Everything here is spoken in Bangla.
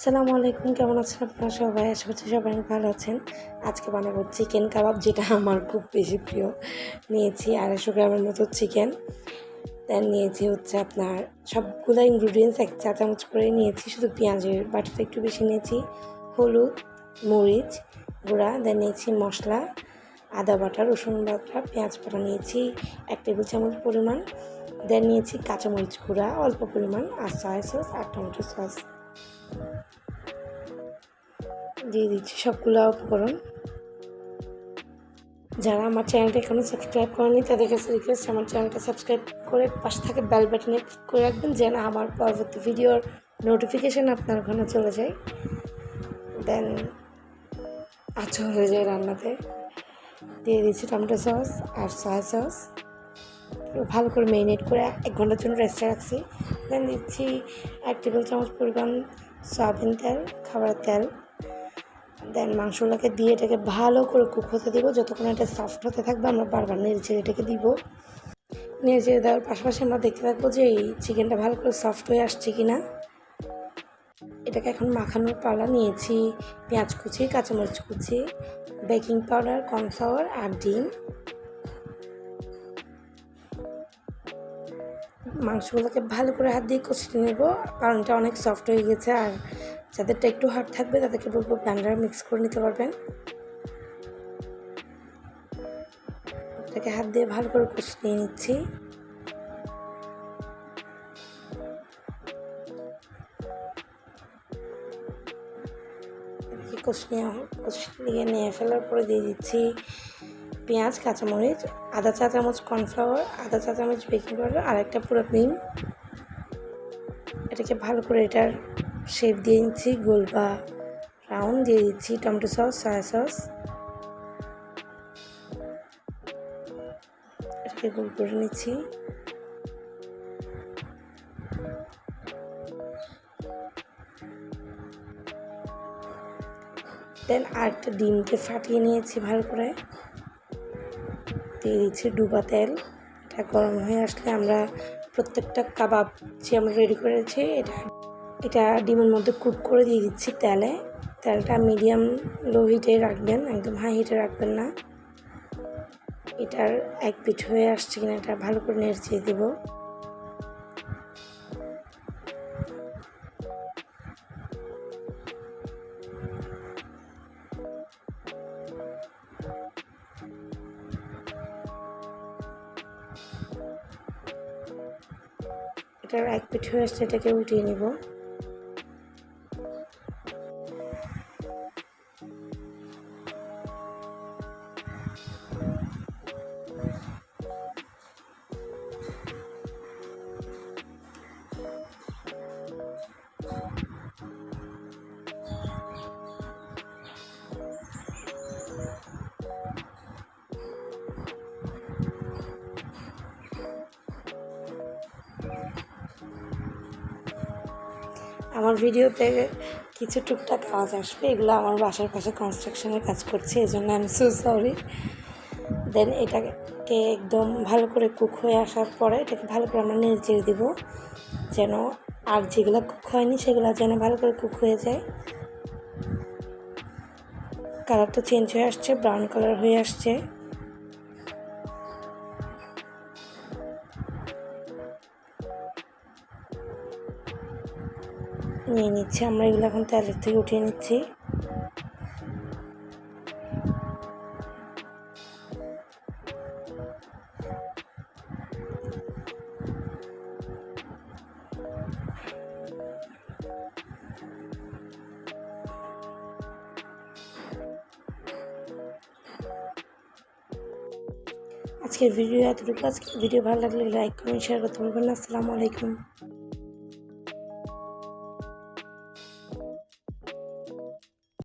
আসসালামু আলাইকুম, কেমন আছেন আপনারা সবাই? আশা করছি সবাই অনেক ভালো আছেন। আজকে বানাবো চিকেন কাবাব, যেটা আমার খুব বেশি প্রিয়। নিয়েছি 250 গ্রামের মতো চিকেন। দেন নিয়েছি হচ্ছে আপনার সবগুলো ইনগ্রিডিয়েন্টস 1 চা চামচ করে নিয়েছি। শুধু পেঁয়াজের বাটাটা একটু বেশি নিয়েছি, হলুদ, মরিচ গুঁড়া, দেন নিয়েছি মশলা, আদা বাটা, রসুন বাটা, পেঁয়াজ বাটা নিয়েছি 1 টেবিল চামচ পরিমাণ। দেন নিয়েছি কাঁচামরিচ গুঁড়া অল্প পরিমাণ, আর সয়া সস আর টমেটো সস দিয়ে দিচ্ছি সবগুলো উপকরণ। যারা আমার চ্যানেলটা এখনও সাবস্ক্রাইব করেনি তাদের কাছে রিকোয়েস্ট, আমার চ্যানেলটা সাবস্ক্রাইব করে পাশে থাকে বেল বাটনে ক্লিক করে রাখবেন, যেন আমার পরবর্তী ভিডিওর নোটিফিকেশান আপনার ওখানে চলে যায়। দেন হয়ে যায় রান্নাতে। দিয়ে দিচ্ছি টমেটো সস আর সয়া সস, ভালো করে ম্যারিনেট করে 1 ঘন্টার জন্য রেস্টে রাখছি। দেন দিচ্ছি 1 টেবিল চামচ পরিমাণ সয়াবিন তেল, খাবারের তেল। দেন মাংসগুলোকে দিয়ে এটাকে ভালো করে কুক হতে দেবো, যতক্ষণ এটা সফট হতে থাকবে আমরা বারবার নেড়েচেড়ে এটাকে দিব। নেড়েচেড়ে দেওয়ার পাশাপাশি আমরা দেখতে থাকবো যে এই চিকেনটা ভালো করে সফট হয়ে আসছে কি না। এটাকে এখন মাখানোর পালা। নিয়েছি পেঁয়াজ কুচি, কাঁচামরিচ কুচি, বেকিং পাউডার, কর্নফ্লাওয়ার আর ডিম। মাংসগুলোকে ভালো করে হাত দিয়ে কষিয়ে নেব, কারণ এটা অনেক সফট হয়ে গেছে। আর যাদেরটা একটু হার্ড থাকবে তাদেরকে বলবো ব্লেন্ডারে মিক্স করে নিতে পারবেন। এটাকে হাত দিয়ে ভালো করে কষিয়ে নিচ্ছি। কষিয়ে নিয়ে ফেলার পরে দিয়ে দিচ্ছি পেঁয়াজ, কাঁচামরিচ, আধা চা চামচ কর্নফ্লাওয়ার, আধা চা চামচ বেকিং পাউডার আর একটা পুরো ক্রিম। এটাকে ভালো করে এটার শেপ দিয়ে নিচ্ছি, গোল বা রাউন্ড। দিয়ে দিচ্ছি টমেটো সস, সয়া সস, এটাকে গোল করে নিচ্ছি। দেন আরেকটা ডিমকে ফাটিয়ে নিয়েছি ভালো করে। দিয়ে দিচ্ছি ডুবা তেল। এটা গরম হয়ে আসলে আমরা প্রত্যেকটা কাবাব যে আমরা রেডি করেছি এটা ডিমের মধ্যে কুক করে দিয়ে দিচ্ছি তেলে। তেলটা মিডিয়াম লো হিটে রাখবেন, একদম হাই হিটে রাখবেন না। এটার 1 পিঠ হয়ে আসছে কিনা এটা ভালো করে নেড়ে দেবো। এটার 1 পিঠ হয়ে আসছে, এটাকে উঠিয়ে নেব। আমার ভিডিওতে কিছু টুকটাক আওয়াজ আসবে, এগুলো আমার বাসার পাশে কনস্ট্রাকশনের কাজ করছে, এই জন্য আমি সো সরি। দেন এটাকে একদম ভালো করে কুক হয়ে আসার পরে এটাকে ভালো করে আমরা নেড়ে চেড়ে দেবো, যেন আর যেগুলো কুক হয়নি সেগুলো যেন ভালো করে কুক হয়ে যায়। কালারটা চেঞ্জ হয়ে আসছে, ব্রাউন কালার হয়ে আসছে। নিয়ে নিচ্ছি আমরা এগুলো, এখন তেলের থেকে উঠিয়ে নিচ্ছি। আজকের ভিডিও এতটুকু। আজকের ভিডিও ভালো লাগলে লাইক করুন, শেয়ার করতে ভুলবেন না। আসসালামু আলাইকুম।